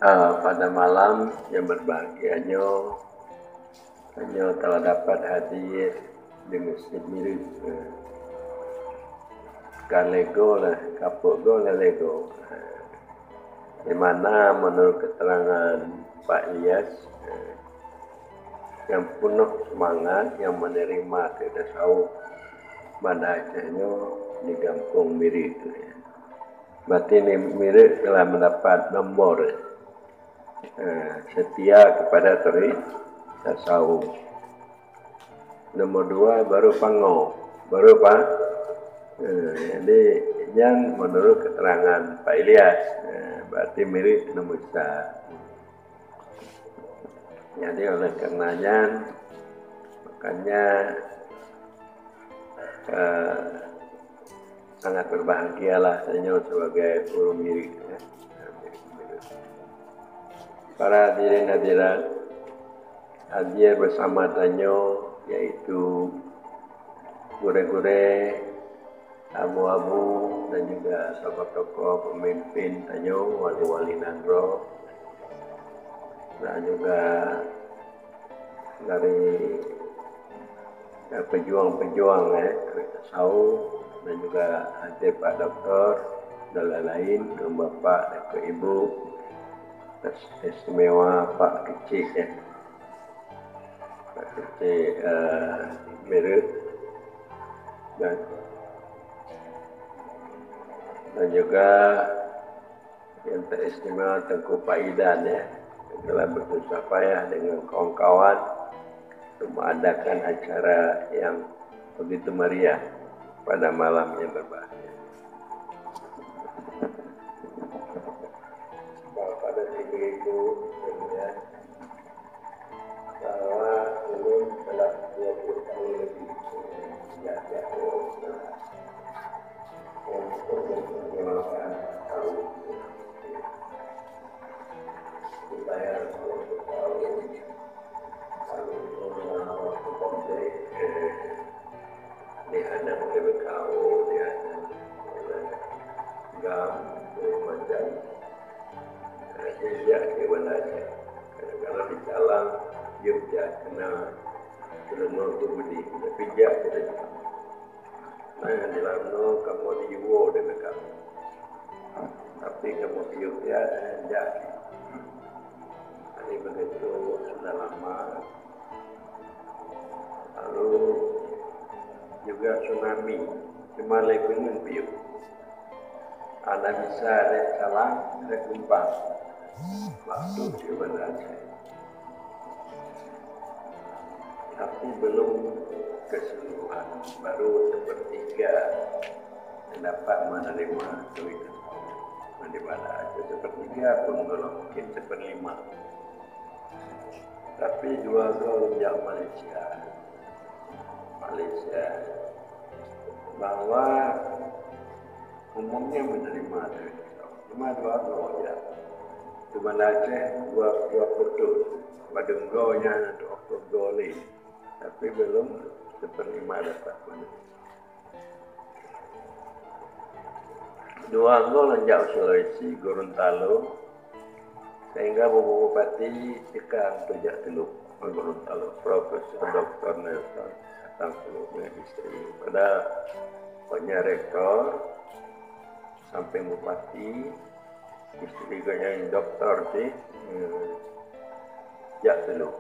pada malam yang berbahagianya telah dapat hadir di Masjid Mirip. Kalego lah, kapok go lego. Di mana menurut keterangan Pak Ilyas yang penuh semangat yang menerima tasawuf pada Acehnya di Kampung Mirip. Berarti ini Mirip telah mendapat nomor setia kepada tasawuf. Nomor 2 baru Pango, baru Pak. Jadi yang menurut keterangan Pak Ilyas, berarti Mirip nomor 1. Jadi oleh karenanya makanya sangat berbahagialah saya sebagai guru Mirip. Para hadirin hadirat hadir bersama Tanyo, yaitu gure-gure, abu-abu, dan juga tokoh-tokoh pemimpin Tanyo, wali-wali Nandro, dan juga dari pejuang-pejuang tasawuf, dan juga hadir Pak Doktor dan lain-lain, Bapak dan ke Ibu, istimewa Pak Kecik Pak Kecik Mirip, dan juga yang teristimewa Tengku Pak Idan yang telah berusaha payah dengan kawan-kawan untuk mengadakan acara yang begitu meriah pada malam yang berbahagia. Pada ibu-ibu bahwa belum telah 20 tahun lebih sejak untuk memperkenalkan tahun supaya tahu waktu konflik di anak BBKU, di anak GAM, macam sejak sebenarnya kadang-kadang di dalam Jogja kena belum mampu budi tapi jak kita nah di dalam kamu di Iwo dengan kamu tapi kamu di Jogja jak ini begitu sudah lama. Lalu juga tsunami cuma lekungan piu ada bisa ada salah ada gempa waktu sebenarnya, tapi belum keseluruhan, baru sepertiga yang dapat menerima kewitan daripada itu sepertiga pun belum, mungkin seperlima. Tapi 2 gol yang Malaysia bahwa umumnya menerima cuma 2 gol ya. Cuma Aceh 2 putus, Badunggonya untuk goli, tapi belum seperlima dapat menerima. 2 gol Lanjau Sulawesi, Gorontalo, sehingga Bupati Cekang Tujak Teluk Gorontalo, Profesor Dr. Nelson datang dengan istri. Pada punya rektor, samping Bupati, istri yang doktor sih, Jak Teluk.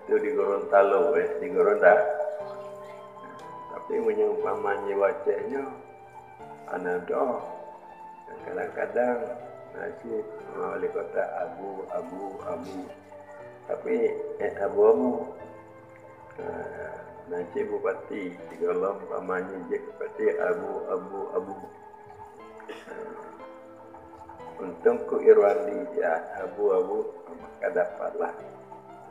Itu di Gorontalo, di Gorontalo. Tapi menyumpamanya wajahnya, anak doh, kadang-kadang nasib wali kota abu, tapi abu, nasib bupati, digolong pamannya je bupati abu. Untung ku Irwandi ya abu, maka dapatlah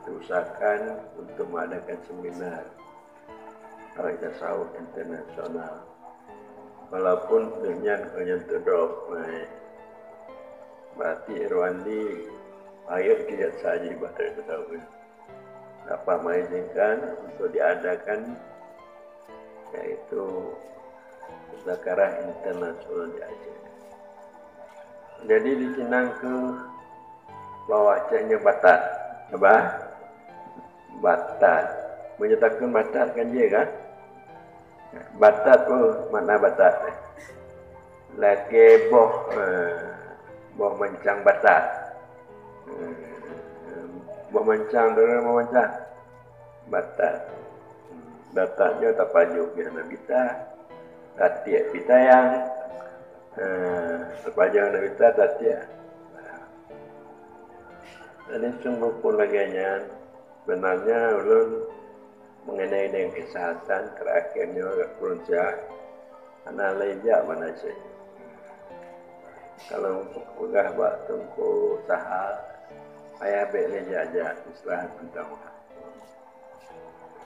usahakan untuk mengadakan seminar tasawuf internasional. Walaupun dengan konyentur drop naik, berarti Irwandi ayat tidak saja ibadah tasawuf dapat mengizinkan untuk diadakan yaitu Zakarah Internasional di Aceh. Jadi di Cinangke bawahnya batat. Apa? Batat. Menyatakan batat kan dia kan? Batat tu mana batat? Laki boh mancang batat. Boh mancang dengan mancang batat. Batatnya tak pajuk biasa kita. Tatiak kita yang terpajang Nabi kita tatiak. Jadi sungguh pun laginya benarnya ulun mengenai dengan kesehatan terakhirnya kurun sihat anak lejak mana sih. Kalau udah buat tungku usaha ayah baik lejak aja istirahat bentar.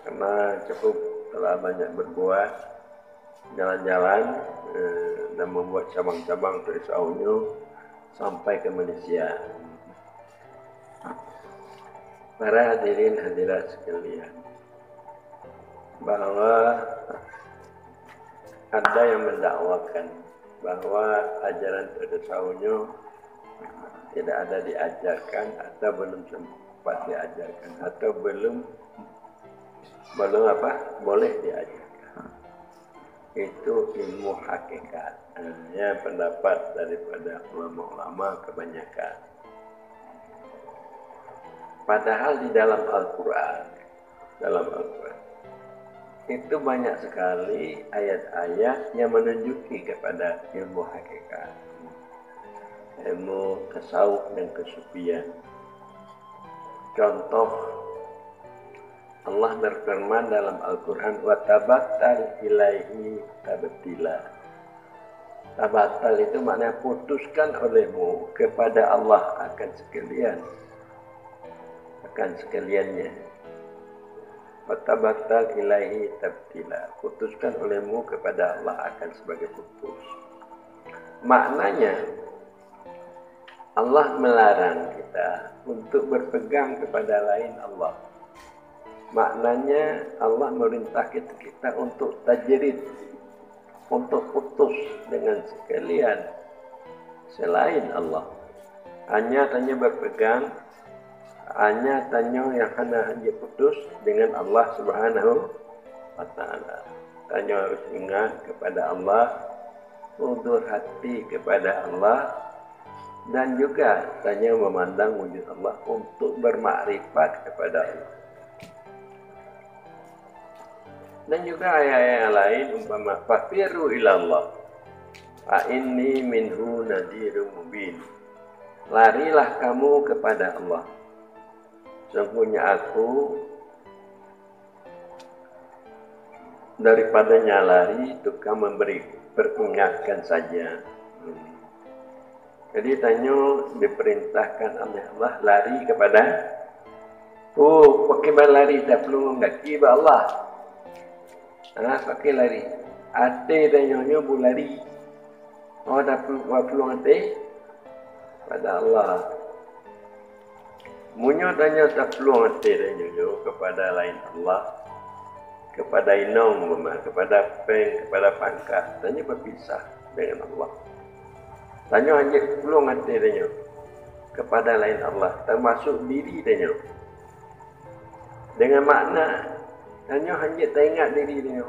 Karena cukup telah banyak berbuat jalan-jalan dan membuat cabang-cabang dari Saunyo sampai ke Malaysia. Para hadirin hadirat sekalian, bahwa ada yang mendakwakan bahwa ajaran Saunyo tidak ada diajarkan atau belum sempat diajarkan atau belum boleh diajarkan. Itu ilmu hakikat. Ya, pendapat daripada ulama-ulama kebanyakan. Padahal di dalam Al-Quran itu banyak sekali ayat-ayat yang menunjuki kepada ilmu hakikat, ilmu tasawuf dan kesufian. Contoh, Allah berfirman dalam Al-Quran, wa tabattal ilaihi tabtila. Tabattal itu maknanya putuskan olehmu kepada Allah akan sekaliannya. Watabattal ilaihi tabtila. Putuskan olehmu kepada Allah akan sebagai putus. Maknanya Allah melarang kita untuk berpegang kepada lain Allah. Maknanya Allah merintah kita untuk tajrid, untuk putus dengan sekalian selain Allah. Hanya berpegang, hanya yang hanya putus dengan Allah Subhanahu wa Ta'ala. Tanya harus ingat kepada Allah, undur hati kepada Allah, dan juga tanya memandang wujud Allah untuk bermakrifat kepada Allah. Dan juga ayat-ayat yang lain umpama fafiru ilallah fa inni minhu nadhirun mubin. Larilah kamu kepada Allah. Sesungguhnya aku daripadanya lari tukang memberi peringatkan saja. Jadi tanya diperintahkan oleh Allah lari kepada pakai lari tak perlu mendaki ba Allah. Pakai lari. Ate tanya bu lari. Tak perlu ate pada Allah. Munyo tanya tak perlu hati tanya kepada lain Allah, kepada inong, kepada peng, kepada pangkat, tanya berpisah dengan Allah. Tanya hanya perlu hati tanya kepada lain Allah, termasuk diri tanya. Dengan makna tanya hanya teringat diri tanya.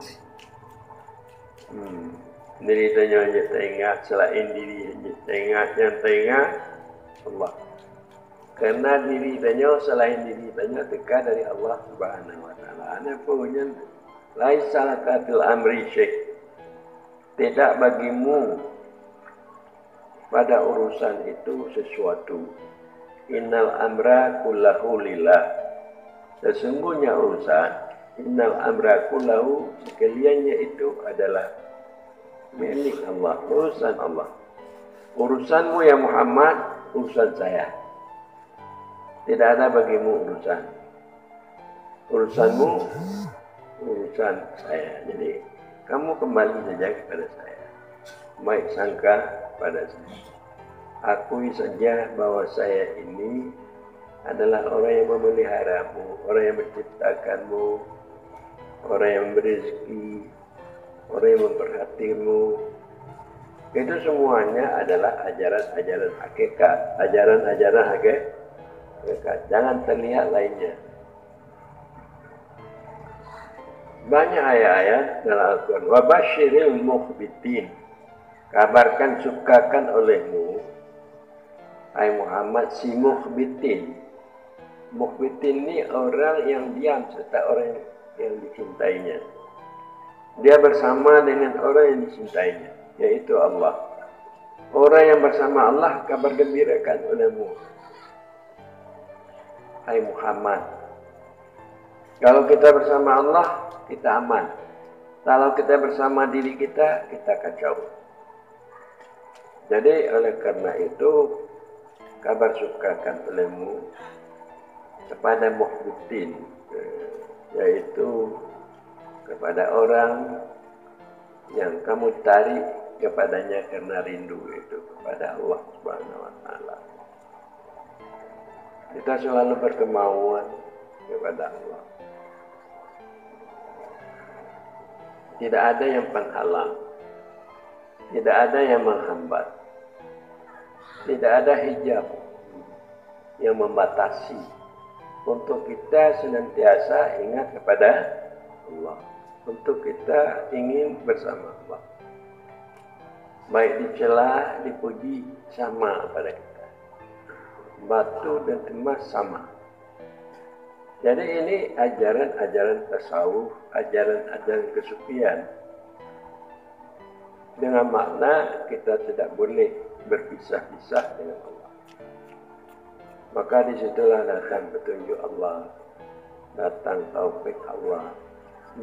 Diri tanya hanya teringat selain diri hanya teringat Allah. Karena diri tanya selain diri tanya dekat dari Allah Subhanahu wa Ta'ala. Ana punya laisa lakatil amri syekh. Tidak bagimu pada urusan itu sesuatu. Innal amra kullahu lillah. Sesungguhnya urusan innal amra kullahu sekaliannya itu adalah milik Allah, urusan Allah. Urusanmu ya Muhammad, urusan saya. Tidak ada bagimu urusan. Urusanmu, urusan saya. Jadi, kamu kembali saja kepada saya. Baik sangka pada saya. Akui saja bahwa saya ini adalah orang yang memeliharamu, orang yang menciptakanmu, orang yang memberi rezeki, orang yang memperhatimu. Itu semuanya adalah ajaran-ajaran hakikat, ajaran-ajaran dekat. Jangan terlihat lainnya. Banyak ayat-ayat dalam Al-Quran. Wa basyiril mukhbitin. Kabarkan, sukakan olehmu, hai Muhammad, si mukhbitin. Mukhbitin ini orang yang diam serta orang yang dicintainya. Dia bersama dengan orang yang dicintainya, yaitu Allah. Orang yang bersama Allah, kabar gembirakan olehmu, hai Muhammad. Kalau kita bersama Allah, kita aman. Kalau kita bersama diri kita, kita kacau. Jadi oleh karena itu, kabar sukakan olehmu kepada mukhbitin, yaitu kepada orang yang kamu tarik kepadanya karena rindu, itu kepada Allah Subhanahu wa Ta'ala. Kita selalu berkemauan kepada Allah. Tidak ada yang penghalang, tidak ada yang menghambat, tidak ada hijab yang membatasi untuk kita senantiasa ingat kepada Allah, untuk kita ingin bersama Allah. Baik dicela, dipuji, sama pada kita. Batu dan emas sama. Jadi ini ajaran-ajaran tasawuf, ajaran-ajaran kesufian. Dengan makna kita tidak boleh berpisah-pisah dengan Allah. Maka disitulah datang petunjuk Allah, datang taufik Allah,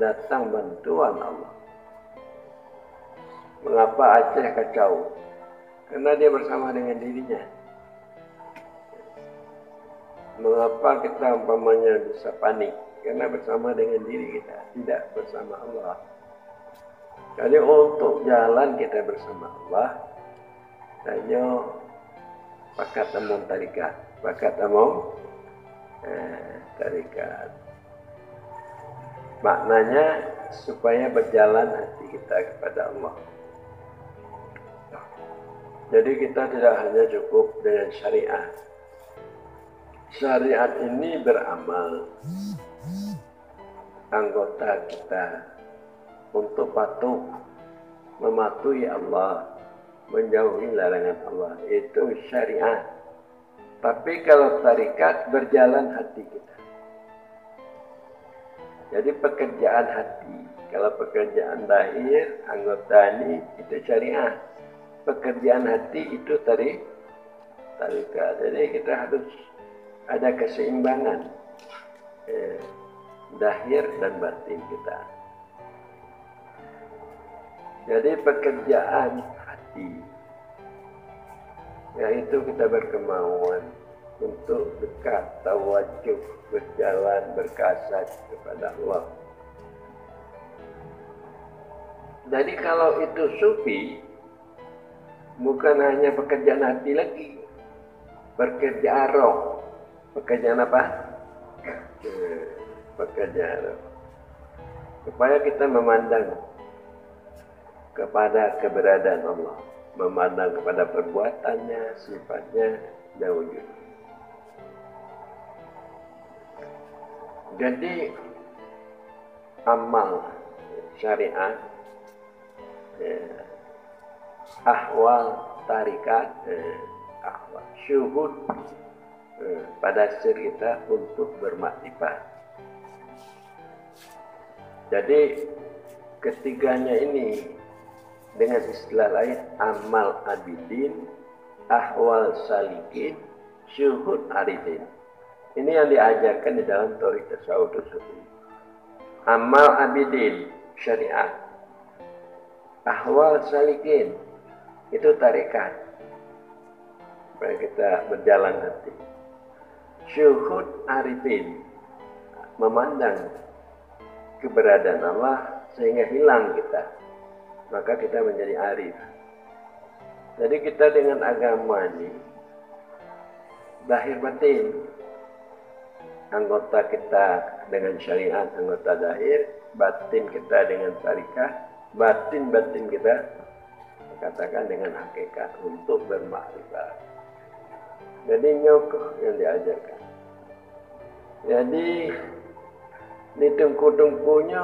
datang bantuan Allah. Mengapa Aceh kacau? Karena dia bersama dengan dirinya. Mengapa kita umpamanya bisa panik? Karena bersama dengan diri kita, tidak bersama Allah. Jadi untuk jalan kita bersama Allah, hanya pakat among tarikat. Pakat among tarikat. Maknanya supaya berjalan hati kita kepada Allah. Jadi kita tidak hanya cukup dengan syariat. Syariat ini beramal anggota kita untuk patuh, mematuhi Allah, menjauhi larangan Allah. Itu syariat. Tapi kalau tarikat, berjalan hati kita. Jadi pekerjaan hati. Kalau pekerjaan lahir, anggota ini, itu syariat. Pekerjaan hati itu tarikat. Jadi kita harus ada keseimbangan zahir dan batin kita. Jadi pekerjaan hati, yaitu kita berkemauan untuk dekat, tawajuh, berjalan, berkasat kepada Allah. Jadi kalau itu sufi, bukan hanya pekerjaan hati lagi, pekerjaan roh. Pekerjaan apa? Pekerjaan roh. Supaya kita memandang kepada keberadaan Allah, memandang kepada perbuatannya, sifatnya, dan wujudnya. Jadi amal syariat, ahwal tarikat, ahwal syuhud pada dasar kita untuk bermakrifat. Jadi ketiganya ini dengan istilah lain amal abidin, ahwal salikin, syuhud arifin. Ini yang diajarkan di dalam tarekat tasawuf tersebut. Amal abidin syariat, ahwal salikin itu tarekat, supaya kita berjalan hati. Syuhud arifin, memandang keberadaan Allah sehingga hilang kita, maka kita menjadi arif. Jadi kita dengan agama ini zahir batin, anggota kita dengan syariat, anggota zahir, batin kita dengan tarikat, batin kita katakan dengan hakikat untuk bermakrifat. Jadi nyokoh yang diajarkan. Jadi ni tungku-tungkunya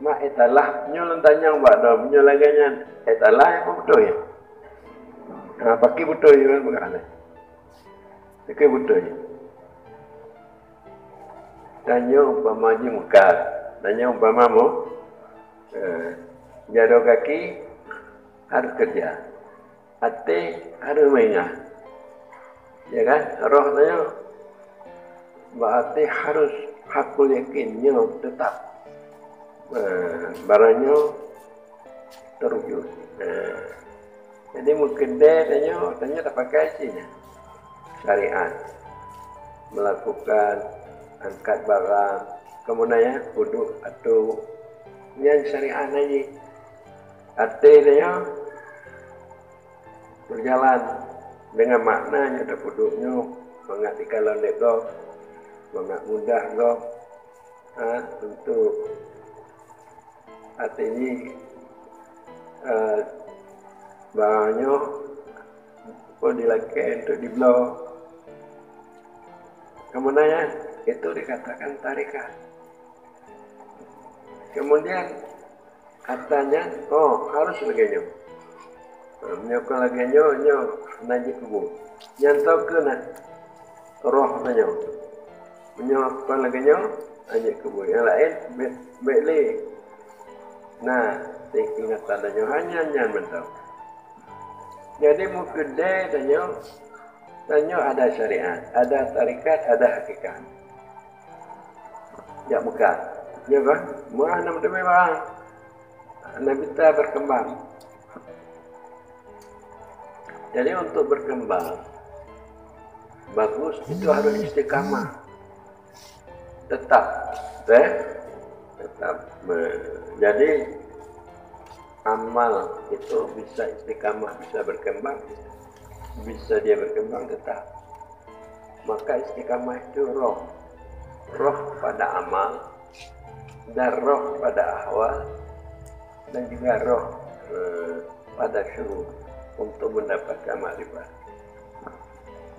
mak etalah nyo tanya buat dah nyo laganya etalah yang betul ya. Ha pakai betul je kan berkala. Pakai betul je. Tanya umpama je mekar. Tanya umpama mu jado kaki harus kerja. Hati harus mengingat. Ya kan? Roh tanya berarti harus hakul yakinnya tetap barangnya terwujud. Jadi mungkin tanya tak pakai sihnya syariat melakukan angkat barang kemudian duduk atau yang syariat aja artinya berjalan dengan maknanya ada duduknya mengerti kalau itu sangat mudah kok untuk artinya banyak pun dilakukan untuk di blog. Kemudian itu dikatakan tarikat. Kemudian katanya, harus laginya. Menyokong laginya, najib kubur. Nyantau ke nak roh nanya. Menyokong laginya, najib kubur. Yang lain, beli. Nah, ingatan nanya hanya mentau. Jadi mungkin dia tanya ada syariat, ada tarikat, ada hakikat. Ya bukan. Ya kan? Mana demi bang? Nabi kita berkembang. Jadi untuk berkembang bagus itu harus istiqamah. Tetap. Jadi amal itu bisa istiqamah, bisa berkembang, bisa dia berkembang tetap. Maka istiqamah itu roh pada amal dan roh pada ahwal dan juga roh pada syuhud untuk mendapatkan makrifat.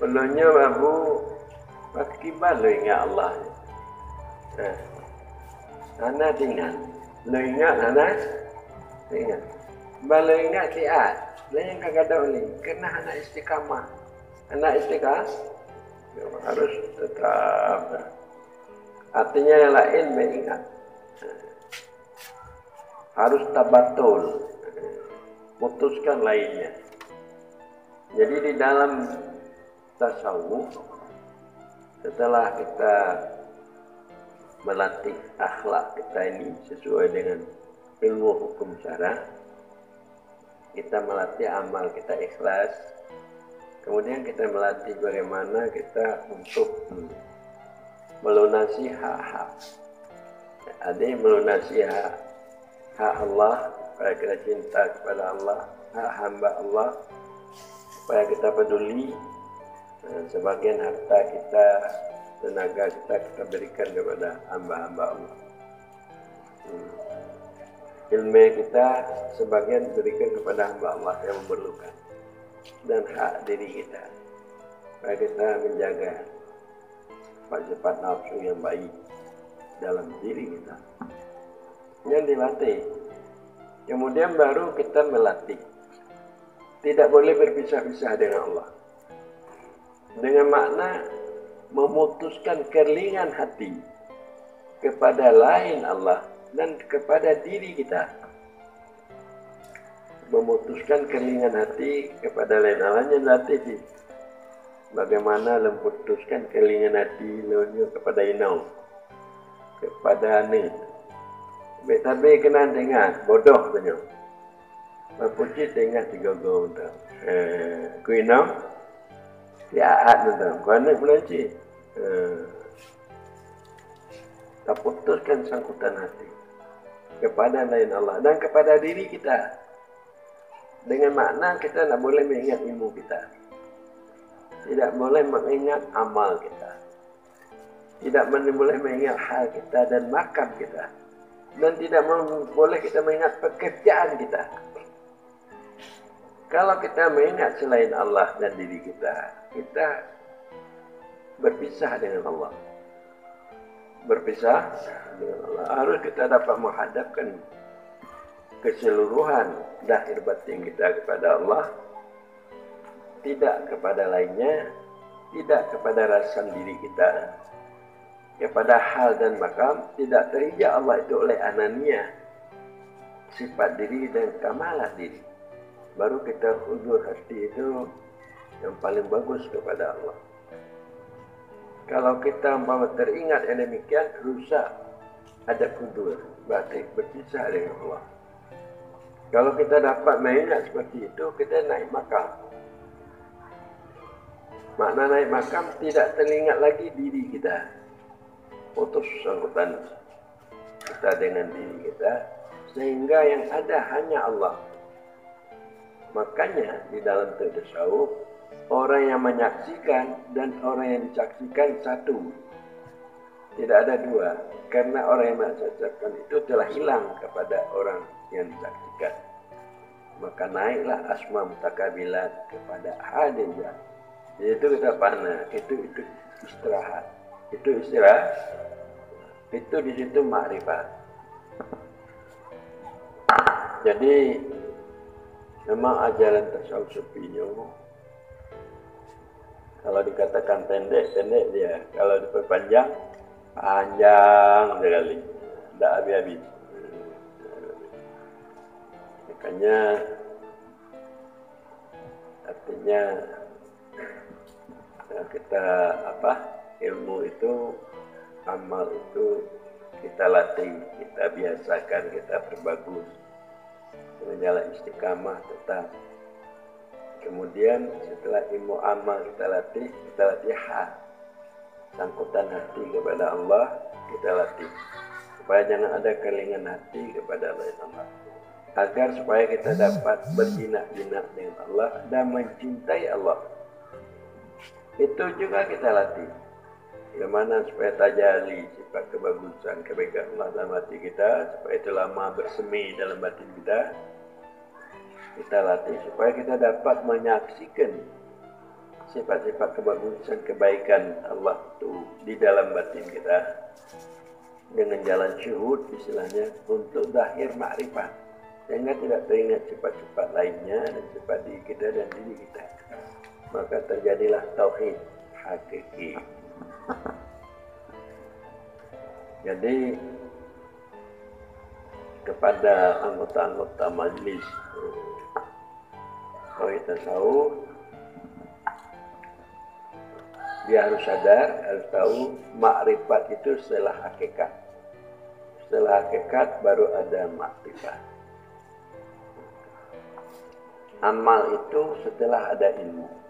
Perlunya babu makibat lo ingat Allah. Ana tinggal, lo ingat ana ingat. Bala ingat siat. Lain kagak ni. Kena anak istiqamah. Anak istiqamah harus tetap. Artinya yang lain mengingat. Harus tabatul. Putuskan lainnya. Jadi di dalam tasawuf setelah kita melatih akhlak kita ini sesuai dengan ilmu hukum syara, kita melatih amal kita ikhlas, kemudian kita melatih bagaimana kita untuk melunasi hak-hak. Ada yang melunasi hak Allah, supaya kita cinta kepada Allah, hak hamba Allah, supaya kita peduli sebagian harta kita, tenaga kita berikan kepada hamba-hamba Allah. Ilmu kita sebagian berikan kepada hamba Allah yang memerlukan, dan hak diri kita supaya kita menjaga sifat nafsu yang baik dalam diri kita yang dilatih. Kemudian baru kita melatih tidak boleh berpisah-pisah dengan Allah, dengan makna memutuskan keringan hati kepada lain Allah dan kepada diri kita. Memutuskan keringan hati kepada lain Allah yang latih. Bagaimana memutuskan keringan hati lainnya kepada inau, kepada ni. Tapi kena dengar bodoh tanya. Mapuci dengar tiga gong tu. Kuinau siaat tu. Kuanak melanci. Kita putuskan sangkutan hati kepada lain Allah dan kepada diri kita, dengan makna kita tidak boleh mengingat ilmu kita, tidak boleh mengingat amal kita, tidak boleh mengingat hal kita dan makam kita, dan tidak boleh kita mengingat pekerjaan kita. Kalau kita mengingat selain Allah dan diri kita, kita berpisah dengan Allah. berpisah dengan Allah. Harus kita dapat menghadapkan keseluruhan zahir batin kita kepada Allah, tidak kepada lainnya, tidak kepada rasa diri kita, kepada hal dan makam. Tidak terhijab Allah itu oleh ananiyah, sifat diri dan kamalah diri. Baru kita hudur hati itu yang paling bagus kepada Allah. Kalau kita umpama teringat yang demikian, rusak ada hudur, berarti berpisah dengan Allah. Kalau kita dapat mengingat seperti itu, kita naik makam. Makna naik makam tidak teringat lagi diri kita, putus sangkutan kita dengan diri kita, sehingga yang ada hanya Allah. Makanya di dalam tasawuf, orang yang menyaksikan dan orang yang disaksikan satu, tidak ada dua. Karena orang yang menyaksikan itu telah hilang kepada orang yang disaksikan. Maka naiklah asma mutakabilat kepada hadirnya. Itu kita panah, itu istirahat. Itu istirahat, itu di situ makrifat. Jadi memang ajaran tasawuf sufinya, kalau dikatakan pendek dia, kalau diperpanjang panjang sekali, tidak habis-habis. Makanya artinya kita ilmu itu, amal itu kita latih, kita biasakan, kita perbagus dengan jalan istiqamah tetap. Kemudian setelah ilmu amal kita latih hati, sangkutan hati kepada Allah kita latih, supaya jangan ada kelingan hati kepada Allah, agar supaya kita dapat berjinak-jinak dengan Allah dan mencintai Allah. Itu juga kita latih. Bagaimana supaya tajali sifat kebagusan, kebaikan Allah dalam hati kita, supaya itu lama bersemi dalam batin kita. Kita latih supaya kita dapat menyaksikan sifat-sifat kebagusan, kebaikan Allah itu di dalam batin kita dengan jalan syuhud, istilahnya, untuk zahir makrifat, sehingga tidak teringat sifat-sifat lainnya dan sifat diri kita dan diri kita. Maka terjadilah tauhid hakiki. Jadi kepada anggota-anggota majlis tauhid tasawuf, dia harus sadar, harus tahu makrifat itu setelah hakikat. Setelah hakikat baru ada makrifat. Amal itu setelah ada ilmu.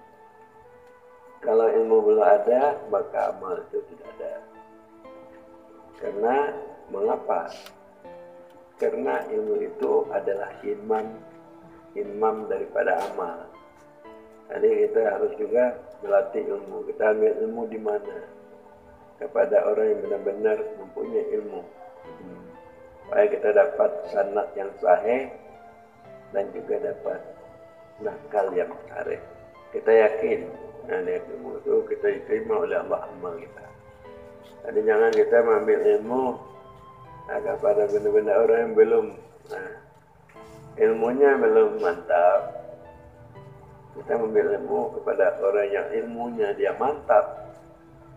Kalau ilmu belum ada, maka amal itu tidak ada. Karena mengapa? Karena ilmu itu adalah imam daripada amal. Jadi kita harus juga melatih ilmu. Kita ambil ilmu di mana? Kepada orang yang benar-benar mempunyai ilmu. Supaya kita dapat sanad yang sahih dan juga dapat nakal yang sahih. Kita yakin ilmu itu kita diterima oleh Allah amal kita. Jadi jangan kita mengambil ilmu kepada benar-benar orang yang belum ilmunya belum mantap. Kita mengambil ilmu kepada orang yang ilmunya dia mantap,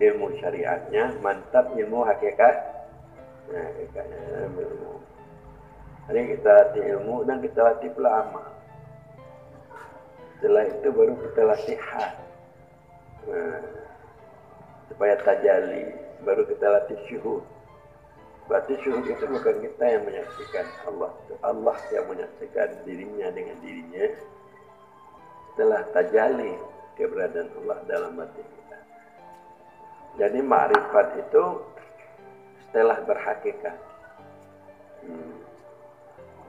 ilmu syariatnya mantap, ilmu hakikat. Hakikatnya ilmu. Jadi kita latih ilmu dan kita latih pula amal. Setelah itu baru kita latih hati. Supaya tajali, baru kita latih syuhud. Berarti syuhud itu bukan kita yang menyaksikan Allah, Allah yang menyaksikan dirinya dengan dirinya. Setelah tajali keberadaan Allah dalam hati kita. Jadi makrifat itu setelah berhakikat.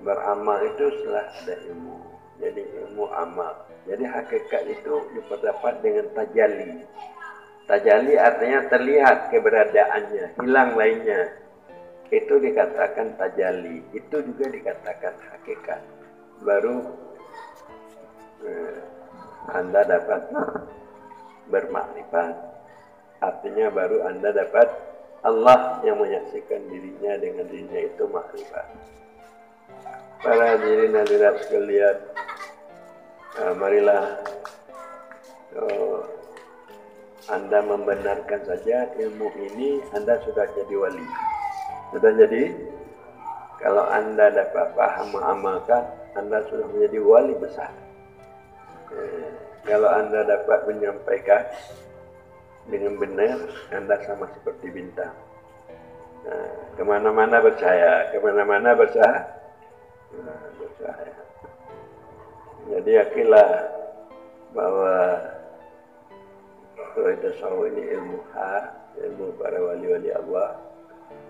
Beramal itu setelah ada ilmu. Jadi ilmu amal. Jadi hakikat itu diperdapat dengan tajalli. Tajalli artinya terlihat keberadaannya, hilang lainnya. Itu dikatakan tajalli. Itu juga dikatakan hakikat. Baru Anda dapat bermakrifat. Artinya baru Anda dapat Allah yang menyaksikan dirinya dengan dirinya itu makrifat. Para hadirin hadirat sekalian, marilah Anda membenarkan saja ilmu ini, Anda sudah jadi wali. Sudah jadi, kalau Anda dapat paham mengamalkan, Anda sudah menjadi wali besar. Kalau Anda dapat menyampaikan dengan benar, Anda sama seperti bintang. Kemana-mana bercahaya, kemana-mana bercahaya. Jadi yakinlah bahwa tasawuf ini ilmu hak, ilmu para wali-wali Allah,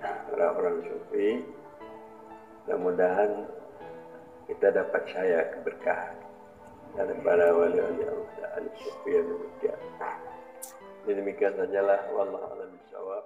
para orang sufi. Mudah-mudahan kita dapat cahaya keberkahan dari para wali-wali Allah, ahli sufi yang demikian. Demikian sajalah, wallahu a'lam bishawab.